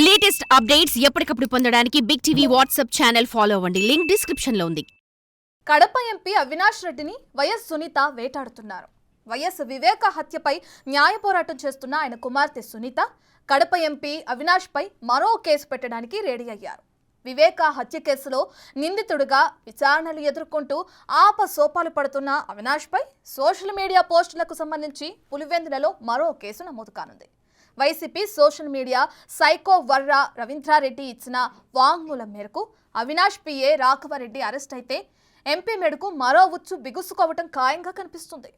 Latest updates ఎప్పటికప్పుడు పొందడానికి Big TV WhatsApp channel follow అవ్వండి. లింక్ డిస్క్రిప్షన్ లో ఉంది. కడప ఎంపీ అవినాష్ రెడ్డిని వైఎస్ సునీత వేటాడుతున్నారు. వైఎస్ వివేక హత్యపై న్యాయ పోరాటం చేస్తున్న ఆయన కుమార్తె సునీత కడప ఎంపీ అవినాష్ పై మరో కేసు పెట్టడానికి రెడీ అయ్యారు. వివేక హత్య కేసులో నిందితుడిగా విచారణలు ఎదుర్కొంటూ ఆపసోపాలు పడుతున్న అవినాష్ పై సోషల్ మీడియా పోస్టులకు సంబంధించి పులివెందులలో మరో కేసు నమోదు కానుంది. YCP social media psycho Varra Ravindra Reddy ఇచ్చిన వాంగ్మూలం మేరకు అవినాష్ పిఏ రాఘవరెడ్డి అరెస్ట్ అయితే ఎంపీ మెడకు మరో ఉచ్చు బిగుసుకోవటం ఖాయంగా కనిపిస్తుంది.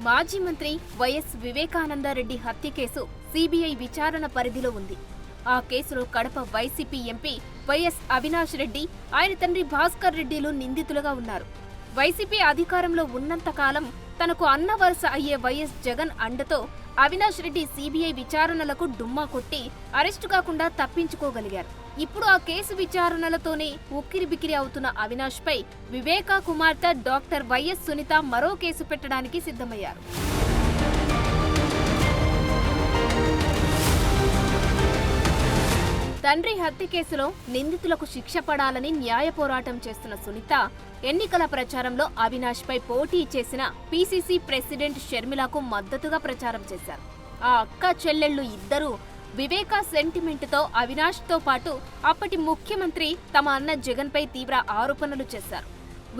మాజీ మంత్రి వైఎస్ వివేకానందరెడ్డి హత్య కేసు సిబిఐ విచారణ పరిధిలో ఉంది. ఆ కేసులో Kadapa YCP MP YS Avinash Reddy, ఆయన తండ్రి భాస్కర్ రెడ్డిలు నిందితులుగా ఉన్నారు. వైసీపీ అధికారంలో ఉన్నంతకాలం తనకు అన్న వరుస అయ్యే వైఎస్ జగన్ అండతో అవినాష్ రెడ్డి సిబిఐ విచారణలకు డుమ్మా కొట్టి అరెస్టు కాకుండా తప్పించుకోగలిగారు. ఇప్పుడు ఆ కేసు విచారణలతోనే ఉక్కిరిబిక్కిరి అవుతున్న అవినాష్ పై వివేకా కుమార్తె డాక్టర్ వైఎస్ సునీత మరో కేసు పెట్టడానికి సిద్ధమయ్యారు. తండ్రి హత్య కేసులో నిందితులకు శిక్ష పడాలని న్యాయ పోరాటం చేస్తున్న సునీత ఎన్నికల ప్రచారంలో అవినాష్ పై పోటీ చేసిన పీసీసీ ప్రెసిడెంట్ షర్మిలకు మద్దతుగా ప్రచారం చేశారు. ఆ అక్క చెల్లెళ్లు ఇద్దరూ వివేకా సెంటిమెంట్తో అవినాష్తో పాటు అప్పటి ముఖ్యమంత్రి తమ అన్న జగన్ పై తీవ్ర ఆరోపణలు చేశారు.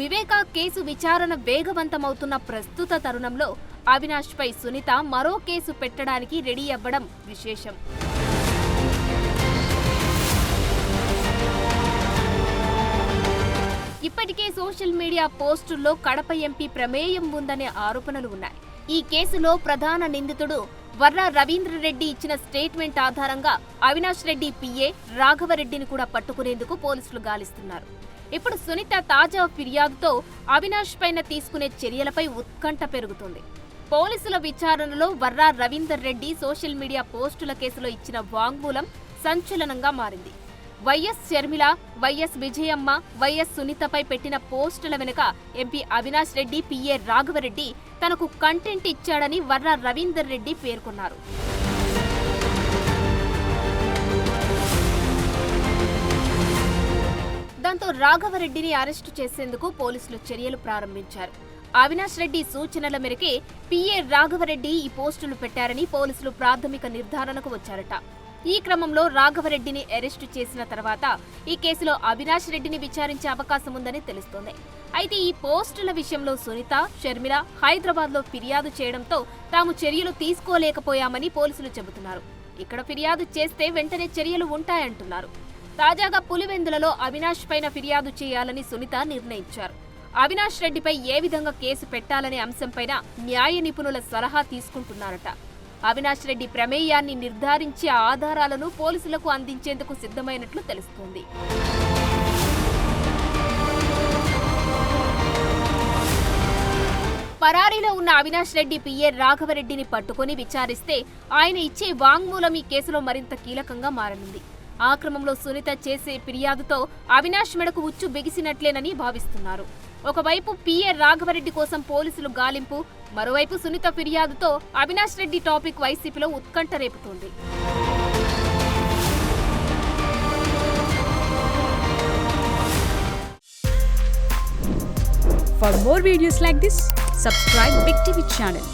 వివేకా కేసు విచారణ వేగవంతమవుతున్న ప్రస్తుత తరుణంలో అవినాష్ పై సునీత మరో కేసు పెట్టడానికి రెడీ అవ్వడం విశేషం. ఇప్పటికే సోషల్ మీడియా పోస్టుల్లో కడప ఎంపీ ప్రమేయం ఉందనే ఆరోపణలు ఉన్నాయి. ఈ కేసులో ప్రధాన నిందితుడు వర్రా రవీంద్రరెడ్డి ఇచ్చిన స్టేట్మెంట్ ఆధారంగా అవినాష్ రెడ్డి పిఏ రాఘవరెడ్డిని కూడా పట్టుకునేందుకు పోలీసులు గాలిస్తున్నారు. ఇప్పుడు సునీత తాజా ఫిర్యాదుతో అవినాష్ పైన తీసుకునే చర్యలపై ఉత్కంఠ పెరుగుతుంది. పోలీసుల విచారణలో వర్రా రవీందర్ రెడ్డి సోషల్ మీడియా పోస్టుల కేసులో ఇచ్చిన వాంగ్మూలం సంచలనంగా మారింది. YS Sharmila, YS Vijayamma, YS సునీతపై పెట్టిన పోస్టుల వెనుక ఎంపీ అవినాష్ రెడ్డి పిఏ రాఘవరెడ్డి తనకు కంటెంట్ ఇచ్చాడని వర్రా రవీందర్ రెడ్డి పేర్కొన్నారు. దాంతో రాఘవరెడ్డిని అరెస్టు చేసేందుకు పోలీసులు చర్యలు ప్రారంభించారు. అవినాష్ రెడ్డి సూచనల మేరకే పిఏ రాఘవరెడ్డి ఈ పోస్టులు పెట్టారని పోలీసులు ప్రాథమిక నిర్ధారణకు వచ్చారట. ఈ క్రమంలో రాఘవరెడ్డిని అరెస్టు చేసిన తర్వాత ఈ కేసులో అవినాష్ రెడ్డిని విచారించే అవకాశం ఉందని తెలుస్తోంది. అయితే ఈ పోస్టుల విషయంలో సునీత, షర్మిల హైదరాబాద్లో ఫిర్యాదు చేయడంతో తాము చర్యలు తీసుకోలేకపోయామని పోలీసులు చెబుతున్నారు. ఇక్కడ ఫిర్యాదు చేస్తే వెంటనే చర్యలు ఉంటాయంటున్నారు. తాజాగా పులివెందులలో అవినాష్ పైన ఫిర్యాదు చేయాలని సునీత నిర్ణయించారు. అవినాష్ రెడ్డిపై ఏ విధంగా కేసు పెట్టాలనే అంశంపైన న్యాయ నిపుణుల సలహా తీసుకుంటున్నారట. అవినాష్ రెడ్డి ప్రమేయాన్ని నిర్ధారించే ఆధారాలను పోలీసులకు అందించేందుకు సిద్ధమైనట్లు తెలుస్తోంది. పరారీలో ఉన్న అవినాష్ రెడ్డి పిఏ రాఘవరెడ్డిని పట్టుకుని విచారిస్తే ఆయన ఇచ్చే వాంగ్మూలం ఈ కేసులో మరింత కీలకంగా మారనుంది. ఆ క్రమంలో సునీత చేసే ఫిర్యాదుతో అవినాష్ మెడకు ఉచ్చు బిగిసినట్లేనని భావిస్తున్నారు. ఒకవైపు పిఏ రాఘవరెడ్డి కోసం పోలీసులు గాలింపు, మరోవైపు సునీత ఫిర్యాదుతో అవినాష్ రెడ్డి టాపిక్ వైసీపీలో ఉత్కంఠ రేపుతోంది. For more videos like this, subscribe Big TV channel.